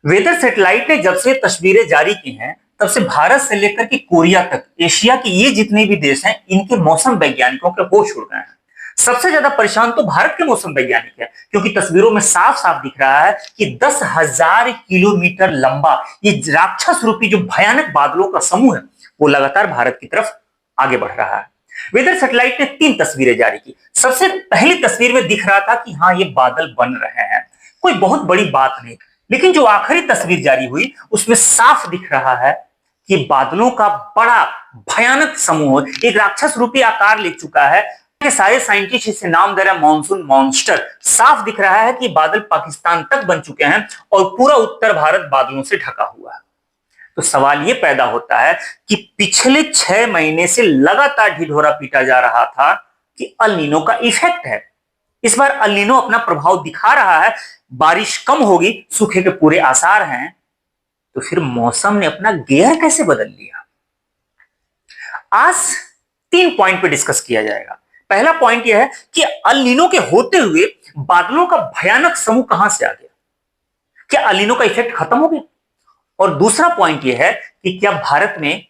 Weather satellite ने जब से तस्वीरें जारी की हैं, तब से भारत से लेकर के कोरिया तक एशिया के ये जितने भी देश हैं, इनके मौसम वैज्ञानिकों के होश उड़ गए हैं। सबसे ज्यादा परेशान तो भारत के मौसम वैज्ञानिक है, क्योंकि तस्वीरों में साफ साफ दिख रहा है कि 10,000 किलोमीटर लंबा ये राक्षस रूपी जो भयानक बादलों का समूह है, वो लगातार भारत की तरफ आगे बढ़ रहा है। वेदर सैटेलाइट ने 3 तस्वीरें जारी की। सबसे पहली तस्वीर में दिख रहा था कि हाँ, ये बादल बन रहे हैं, कोई बहुत बड़ी बात नहीं। लेकिन जो आखिरी तस्वीर जारी हुई, उसमें साफ दिख रहा है कि बादलों का बड़ा भयानक समूह एक राक्षस रूपी आकार ले चुका है। सारे साइंटिस्ट इसे नाम दे रहे हैं मानसून मॉन्स्टर। साफ दिख रहा है कि बादल पाकिस्तान तक बन चुके हैं और पूरा उत्तर भारत बादलों से ढका हुआ है। तो सवाल यह पैदा होता है कि पिछले 6 महीने से लगातार ढिढोरा पीटा जा रहा था कि अल नीनो का इफेक्ट है। इस बार अल नीनो अपना प्रभाव दिखा रहा है, बारिश कम होगी, सूखे के पूरे आसार हैं। तो फिर मौसम ने अपना गियर कैसे बदल लिया? आज 3 पॉइंट पे डिस्कस किया जाएगा। पहला पॉइंट यह है कि अल नीनो के होते हुए बादलों का भयानक समूह कहां से आ गया? क्या अल नीनो का इफेक्ट खत्म हो गया? और दूसरा पॉइंट यह है कि क्या भारत में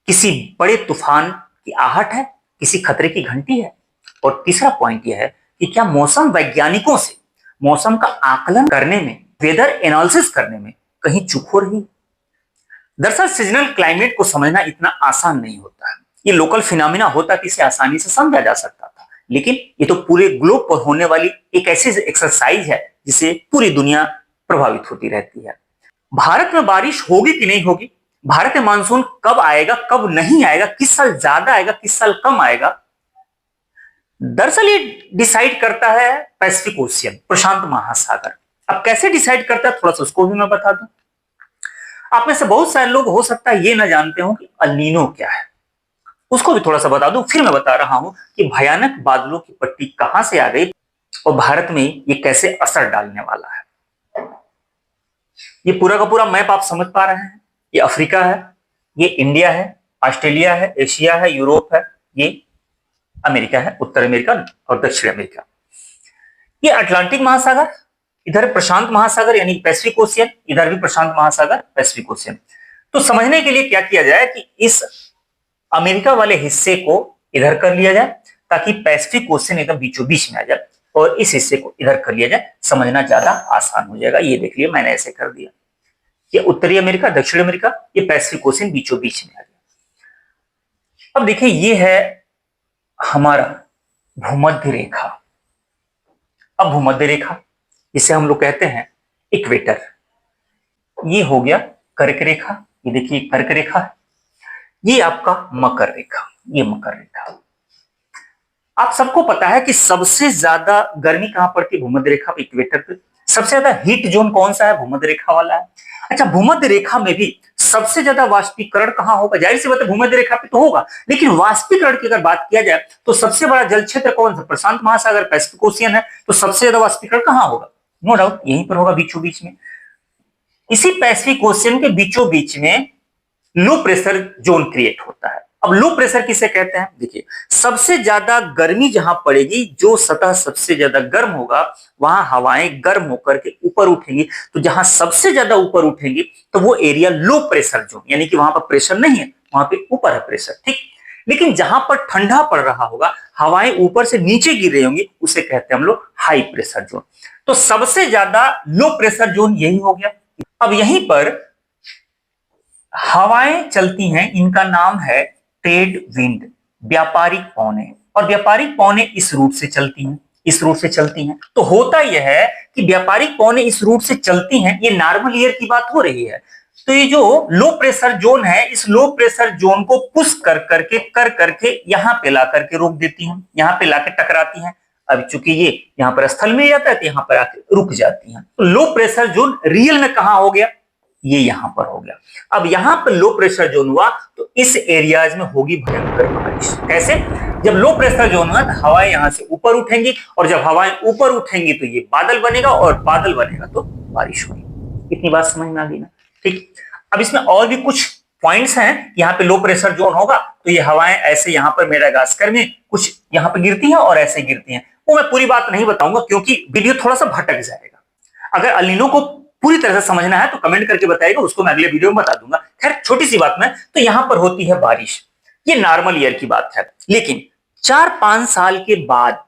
किसी बड़े तूफान की आहट है, किसी खतरे की घंटी है? और तीसरा पॉइंट यह है कि क्या मौसम वैज्ञानिकों से मौसम का आकलन करने में, वेदर एनालिसिस करने में कहीं चूक हो रही? दरअसल सीजनल क्लाइमेट को समझना इतना आसान नहीं होता है। ये लोकल फिनोमिना होता कि इसे आसानी से समझा जा सकता था, लेकिन ये तो पूरे ग्लोब पर होने वाली एक ऐसी एक्सरसाइज है जिसे पूरी दुनिया प्रभावित होती रहती है। भारत में बारिश होगी कि नहीं होगी, भारत में मानसून कब आएगा कब नहीं आएगा, किस साल ज्यादा आएगा किस साल कम आएगा, दरअसल ये डिसाइड करता है पैसिफिक ओशियन, प्रशांत महासागर। अब कैसे डिसाइड करता है, थोड़ा सा उसको भी मैं बता दूं। आप में से बहुत सारे लोग हो सकता है ये ना जानते हो कि अल नीनो क्या है, उसको भी थोड़ा सा बता दूं। फिर मैं बता रहा हूं कि भयानक बादलों की पट्टी कहां से आ गई और भारत में ये कैसे असर डालने वाला है। ये पूरा का पूरा मैप आप समझ पा रहे हैं। ये अफ्रीका है, ये इंडिया है, ऑस्ट्रेलिया है, एशिया है, यूरोप है, ये अमेरिका है, उत्तर अमेरिका और दक्षिण अमेरिका। ये अटलांटिक महासागर, इधर प्रशांत महासागर यानी पैसिफिक ओशियन, इधर भी प्रशांत महासागर पैसिफिक ओशियन। तो समझने के लिए क्या किया जाए कि इस अमेरिका वाले हिस्से को इधर कर लिया जाए ताकि पैसिफिक ओशियन एकदम बीचों बीच में आ जाए, और इस हिस्से को इधर कर लिया जाए, समझना ज्यादा आसान हो जाएगा। ये देख लिया, मैंने ऐसे कर दिया। ये उत्तरी अमेरिका, दक्षिण अमेरिका, ये पैसिफिक ओशियन बीचों बीच में आ गया। अब देखिए, ये है हमारा भूमध्य रेखा। अब भूमध्य रेखा, इसे हम लोग कहते हैं इक्वेटर। ये हो गया कर्क रेखा, ये देखिए कर्क रेखा है। ये आपका मकर रेखा, ये मकर रेखा। आप सबको पता है कि सबसे ज्यादा गर्मी कहां पड़ती है? भूमध्य रेखा पे, इक्वेटर पे। सबसे ज्यादा हीट जोन कौन सा है? भूमध्य रेखा वाला है। अच्छा, भूमध्य रेखा में भी सबसे ज्यादा वाष्पीकरण कहां होगा? जाहिर सी बात है भूमध्य रेखा पे तो होगा, लेकिन वाष्पीकरण की अगर बात किया जाए तो सबसे बड़ा जल क्षेत्र कौन सा? प्रशांत महासागर, पैसिफिक ओशियन है। तो सबसे ज्यादा वाष्पीकरण कहां होगा? नो डाउट यहीं पर होगा, बीचों बीच में। इसी पैसिफिक ओशियन के बीचों बीच में लो प्रेशर जोन क्रिएट होता है। अब लो प्रेशर किसे कहते हैं? देखिए, सबसे ज्यादा गर्मी जहां पड़ेगी, जो सतह सबसे ज्यादा गर्म होगा, वहां हवाएं गर्म होकर के ऊपर उठेंगी। तो जहां सबसे ज्यादा ऊपर उठेंगी तो वो एरिया लो प्रेशर जोन, यानी कि वहां पर प्रेशर नहीं है, वहां पे ऊपर है प्रेशर, ठीक। लेकिन जहां पर ठंडा पड़ रहा होगा, हवाएं ऊपर से नीचे गिर रही होंगी, उसे कहते हैं हम लोग हाई प्रेशर जोन। तो सबसे ज्यादा लो प्रेशर जोन यही हो गया। अब यहीं पर हवाएं चलती हैं, इनका नाम है ट्रेड विंड, व्यापारिक पवनें। और व्यापारिक पवनें इस रूट से चलती हैं, इस रूट से चलती हैं। तो होता यह है कि व्यापारिक पवनें इस रूट से चलती हैं, ये नॉर्मल ईयर की बात हो रही है। तो ये जो लो प्रेशर जोन है, इस लो प्रेशर जोन को पुश कर करके यहां पे ला करके रोक देती हैं, यहां पे लाके टकराती हैं। अब चूंकि ये यहां पर स्थल में जाता है तो यहां पर आके रुक जाती हैं। तो लो प्रेशर जोन रियल में कहां हो गया? ये यहां पर हो गया। अब यहां पर लो प्रेशर जोन हुआ तो इस एरियाज में होगी भयंकर बारिश। कैसे? जब लो प्रेशर जोन हुआ तो हवाएं यहां से ऊपर उठेंगी, और जब हवाएं ऊपर उठेंगी तो ये बादल बनेगा, और बादल बनेगा तो बारिश होगी। इतनी बात समझ में आ गई ना? ठीक। अब इसमें और भी कुछ पॉइंट्स हैं। यहाँ पे लो प्रेशर जोन होगा तो ये हवाएं ऐसे यहाँ पर मेडागास्कर में कुछ यहाँ पर गिरती हैं और ऐसे गिरती हैं। वो मैं पूरी बात नहीं बताऊंगा क्योंकि वीडियो थोड़ा सा भटक जाएगा। अगर अल नीनो को पूरी तरह से समझना है तो कमेंट करके बताइएगा, उसको मैं अगले वीडियो में बता दूंगा। खैर छोटी सी बात में, तो यहां पर होती है बारिश, ये नॉर्मल ईयर की बात है। लेकिन 4-5 साल के बाद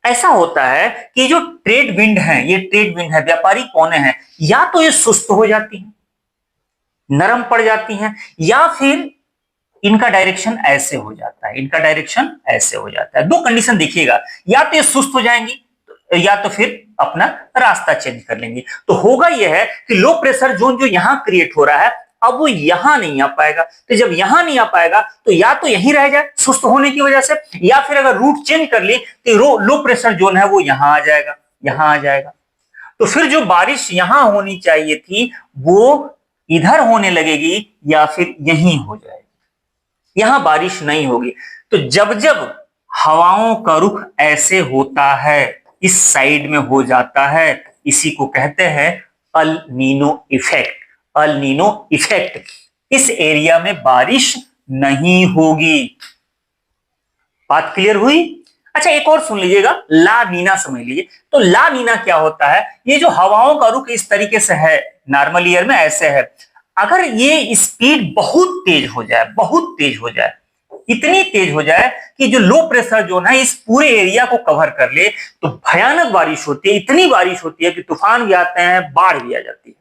ऐसा होता है कि जो ट्रेड विंड है, ये ट्रेड विंड है, व्यापारी पौने हैं, या तो ये सुस्त हो जाती हैं, नरम पड़ जाती हैं, या फिर इनका डायरेक्शन ऐसे हो जाता है, इनका डायरेक्शन ऐसे हो जाता है। दो कंडीशन देखिएगा, या तो ये सुस्त हो जाएंगी या तो फिर अपना रास्ता चेंज कर लेंगे। तो होगा यह है कि लो प्रेशर जोन जो यहां क्रिएट हो रहा है, अब वो यहां नहीं आ पाएगा। तो जब यहां नहीं आ पाएगा तो या तो यहीं रह जाए सुस्त होने की वजह से, या फिर अगर रूट चेंज कर ली तो लो प्रेशर जोन है वो यहां आ जाएगा, यहां आ जाएगा। तो फिर जो बारिश यहां होनी चाहिए थी वो इधर होने लगेगी या फिर यहीं हो जाएगी, यहां बारिश नहीं होगी। तो जब जब हवाओं का रुख ऐसे होता है, इस साइड में हो जाता है, इसी को कहते हैं El Nino effect. El Nino effect, इस एरिया में बारिश नहीं होगी। बात क्लियर हुई? अच्छा एक और सुन लीजिएगा, ला नीना समझ लीजिए। तो ला नीना क्या होता है? ये जो हवाओं का रुख इस तरीके से है, नॉर्मल ईयर में ऐसे है, अगर ये स्पीड बहुत तेज हो जाए, बहुत तेज हो जाए, इतनी तेज हो जाए कि जो लो प्रेशर जोन है इस पूरे एरिया को कवर कर ले, तो भयानक बारिश होती है, इतनी बारिश होती है कि तूफान भी आते हैं, बाढ़ भी आ जाती है।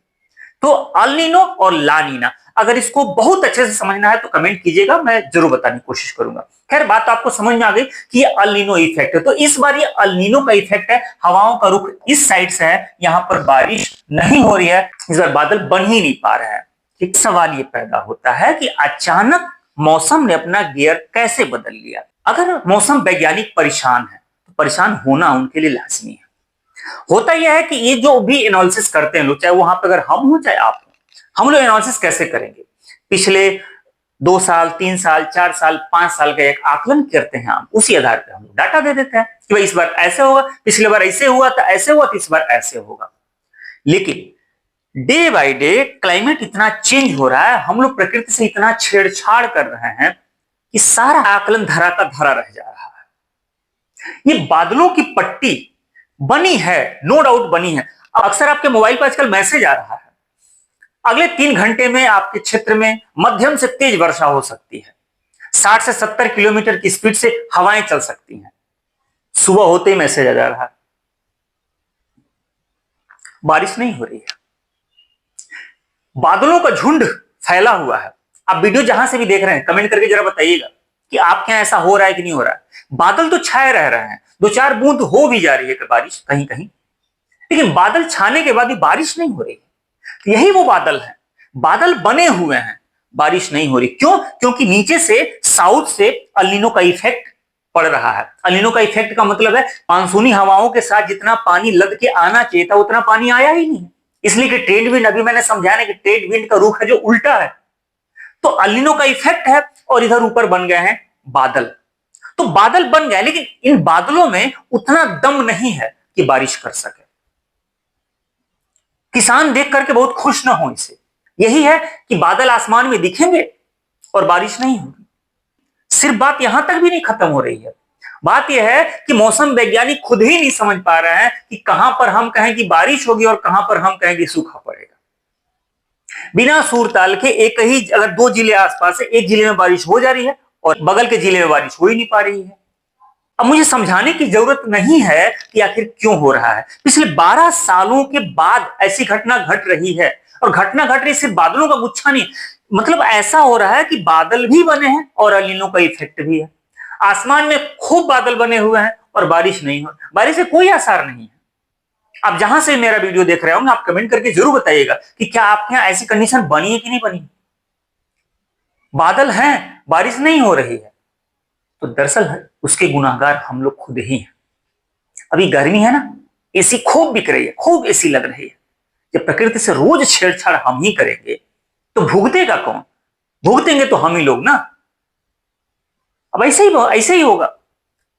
तो अल नीनो और ला नीना, अगर इसको बहुत अच्छे से समझना है तो कमेंट कीजिएगा, मैं जरूर बताने की कोशिश करूंगा। खैर बात तो आपको समझ में आ गई कि ये अल नीनो इफेक्ट है। तो इस बार ये अल नीनो का इफेक्ट है, हवाओं का रुख इस साइड से है, यहां पर बारिश नहीं हो रही है, इस बार बादल बन ही नहीं पा रहा है। एक सवाल ये पैदा होता है कि अचानक मौसम ने अपना गियर कैसे बदल लिया। अगर मौसम वैज्ञानिक परेशान है तो परेशान होना उनके लिए लाजमी है। होता यह है कि ये जो भी एनालिसिस करते हैं लोग, चाहे वहां पर अगर हम हो चाहे आप हो, हम लोग एनालिसिस कैसे करेंगे? पिछले 2 साल 3 साल 4 साल 5 साल का एक आकलन करते हैं हम, उसी आधार पर हम लोग डाटा दे देते हैं कि भाई इस बार ऐसे होगा, पिछले बार ऐसे हुआ था, ऐसे हुआ तो इस बार ऐसे होगा। लेकिन डे बाय डे क्लाइमेट इतना चेंज हो रहा है, हम लोग प्रकृति से इतना छेड़छाड़ कर रहे हैं कि सारा आकलन धरा का धरा रह जा रहा है। ये बादलों की पट्टी बनी है, नो डाउट बनी है। अक्सर आपके मोबाइल पर आजकल मैसेज आ रहा है, अगले 3 घंटे में आपके क्षेत्र में मध्यम से तेज वर्षा हो सकती है, 60 से 70 किलोमीटर की स्पीड से हवाएं चल सकती हैं। सुबह होते ही मैसेज आ जा रहा है, बारिश नहीं हो रही है, बादलों का झुंड फैला हुआ है। आप वीडियो जहां से भी देख रहे हैं कमेंट करके जरा बताइएगा कि आपके यहां ऐसा हो रहा है कि नहीं हो रहा है। बादल तो छाए रह रहे हैं, 2-4 बूंद हो भी जा रही है बारिश कहीं कहीं, लेकिन बादल छाने के बाद भी बारिश नहीं हो रही है। यही वो बादल है, बादल बने हुए हैं, बारिश नहीं हो रही। क्यों? क्योंकि नीचे से साउथ से अल नीनो का इफेक्ट पड़ रहा है। अल नीनो का इफेक्ट का मतलब है मानसूनी हवाओं के साथ जितना पानी लद के आना चाहिए था उतना पानी आया ही नहीं, इसलिए कि ट्रेड विंड, अभी मैंने समझाने कि ट्रेड विंड का रुख है जो उल्टा है। तो अल नीनो का इफेक्ट है और इधर ऊपर बन गए हैं बादल। तो बादल बन गए, लेकिन इन बादलों में उतना दम नहीं है कि बारिश कर सके। किसान देख करके बहुत खुश ना हो इसे। यही है कि बादल आसमान में दिखेंगे और बारिश नहीं होगी। सिर्फ बात यहां तक भी नहीं खत्म हो रही है, बात यह है कि मौसम वैज्ञानिक खुद ही नहीं समझ पा रहे हैं कि कहां पर हम कहें कि बारिश होगी और कहां पर हम कहें कि सूखा पड़ेगा। बिना सूर ताल के एक ही, अगर 2 जिले आसपास है, एक जिले में बारिश हो जा रही है और बगल के जिले में बारिश हो ही नहीं पा रही है। अब मुझे समझाने की जरूरत नहीं है कि आखिर क्यों हो रहा है। पिछले 12 सालों के बाद ऐसी घटना घट रही है, और घटना घट रही सिर्फ बादलों का गुच्छा नहीं, मतलब ऐसा हो रहा है कि बादल भी बने हैं और अल नीनो का इफेक्ट भी है। आसमान में खूब बादल बने हुए हैं और बारिश नहीं हो, बारिश से कोई आसार नहीं है। आप जहां से मेरा वीडियो देख रहे होंगे आप कमेंट करके जरूर बताइएगा कि क्या आपके यहां ऐसी कंडीशन बनी है कि नहीं बनी। बादल हैं, बारिश नहीं हो रही है, तो दरअसल उसके गुनाहगार हम लोग खुद ही हैं। अभी गर्मी है ना, एसी खूब बिक रही है, खूब एसी लग रही है। जब प्रकृति से रोज छेड़छाड़ हम ही करेंगे तो भुगतेगा कौन? भुगतेंगे तो हम ही लोग ना। अब ऐसे ही होगा।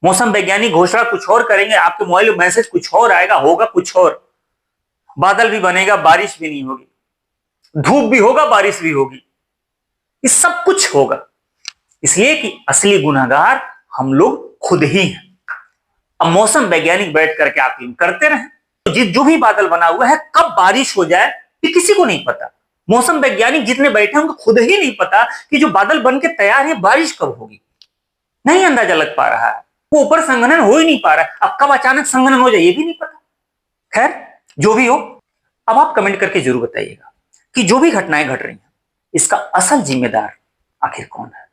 मौसम वैज्ञानिक घोषणा कुछ और करेंगे, आपके मोबाइल में मैसेज कुछ और आएगा, होगा कुछ और। बादल भी बनेगा, बारिश भी नहीं होगी, धूप भी होगा, बारिश भी होगी, ये सब कुछ होगा। इसलिए कि असली गुनहगार हम लोग खुद ही हैं। अब मौसम वैज्ञानिक बैठ करके आकलन करते रहे, तो जो भी बादल बना हुआ है कब बारिश हो जाए ये किसी को नहीं पता। मौसम वैज्ञानिक जितने बैठे हैं उनको खुद ही नहीं पता कि जो बादल बन के तैयार है बारिश कब होगी, नहीं अंदाजा लग पा रहा है। वो ऊपर संघनन हो ही नहीं पा रहा है, अब कब अचानक संघनन हो जाए ये भी नहीं पता। खैर जो भी हो, अब आप कमेंट करके जरूर बताइएगा कि जो भी घटनाएं घट रही हैं इसका असल जिम्मेदार आखिर कौन है।